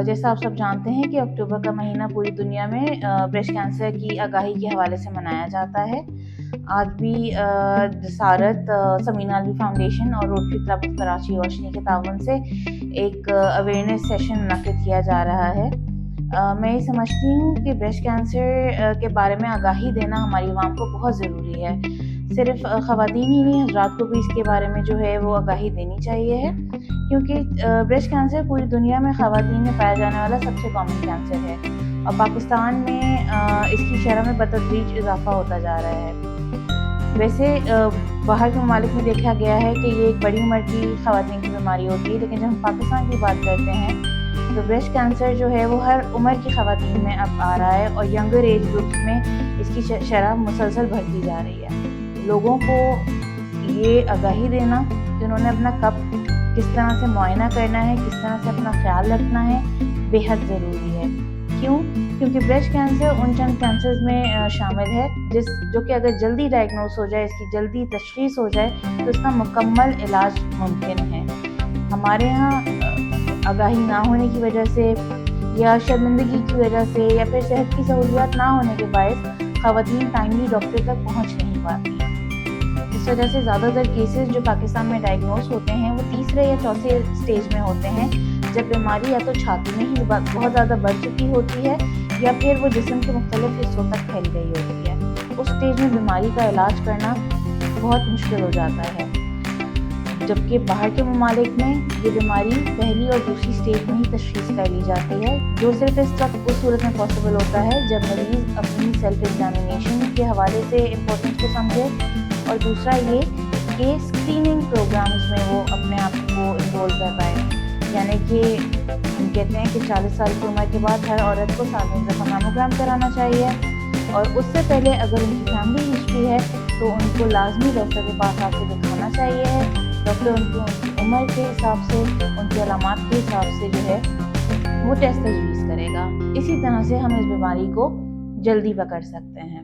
جیسا آپ سب جانتے ہیں کہ اکتوبر کا مہینہ پوری دنیا میں بریسٹ کینسر کی آگاہی کے حوالے سے منایا جاتا ہے. آج بھی جسارت سمینا الوی فاؤنڈیشن اور روٹری کلب آف کراچی روشنی کے تعاون سے ایک اویئرنیس سیشن منعقد کیا جا رہا ہے. میں یہ سمجھتی ہوں کہ بریسٹ کینسر کے بارے میں آگاہی دینا ہماری عوام کو بہت ضروری ہے. صرف خواتین ہی نہیں، حضرات کو بھی اس کے بارے میں جو ہے وہ آگاہی دینی چاہیے ہے، کیونکہ بریسٹ کینسر پوری دنیا میں خواتین میں پایا جانے والا سب سے کامن کینسر ہے اور پاکستان میں اس کی شرح میں بتدریج اضافہ ہوتا جا رہا ہے. ویسے باہر کے ممالک میں دیکھا گیا ہے کہ یہ ایک بڑی عمر کی خواتین کی بیماری ہوتی ہے، لیکن جب ہم پاکستان کی بات کرتے ہیں تو بریسٹ کینسر جو ہے وہ ہر عمر کی خواتین میں اب آ رہا ہے اور ینگر ایج گروپس میں اس کی شرح مسلسل بڑھتی جا رہی ہے. لوگوں کو یہ آگاہی دینا کہ انہوں نے اپنا کب کس طرح سے معائنہ کرنا ہے، کس طرح سے اپنا خیال رکھنا ہے، بے حد ضروری ہے. کیونکہ بریسٹ کینسر ان چند کینسرز میں شامل ہے جو کہ اگر جلدی ڈائگنوز ہو جائے، اس کی جلدی تشخیص ہو جائے تو اس کا مکمل علاج ممکن ہے. ہمارے ہاں آگاہی نہ ہونے کی وجہ سے یا شرمندگی کی وجہ سے یا پھر صحت کی سہولیات نہ ہونے کے باعث خواتین ٹائملی ڈاکٹر تک پہنچ نہیں پاتی. اس وجہ سے زیادہ تر کیسز جو پاکستان میں ڈائگنوز ہوتے ہیں وہ تیسرے یا چوتھے سٹیج میں ہوتے ہیں، جب بیماری یا تو چھاتی میں ہی بہت زیادہ بڑھ چکی ہوتی ہے یا پھر وہ جسم کے مختلف حصوں تک پھیل گئی ہوتی ہے. اس سٹیج میں بیماری کا علاج کرنا بہت مشکل ہو جاتا ہے، جبکہ باہر کے ممالک میں یہ بیماری پہلی اور دوسری سٹیج میں ہی تشخیص کر لی جاتی ہے، جو صرف اس وقت اس صورت میں پاسبل ہوتا ہے جب مریض اپنی سیلف ایگزامینیشن کے حوالے سے امپورٹنس کو سمجھے، اور دوسرا یہ کہ اسکریننگ پروگرامز میں وہ اپنے آپ کو انرول کر پائے. یعنی کہ ہم کہتے ہیں کہ 40 سال کی عمر کے بعد ہر عورت کو سال میں دفعہ میموگرام کرانا چاہیے، اور اس سے پہلے اگر ان کی فیملی ہسٹری ہے تو ان کو لازمی ڈاکٹر کے پاس آ کے دکھانا چاہیے ہے. ڈاکٹر ان کی عمر کے حساب سے، ان کی علامات کے حساب سے جو ہے وہ ٹیسٹ تجویز کرے گا. اسی طرح سے ہم اس بیماری کو جلدی پکڑ سکتے ہیں.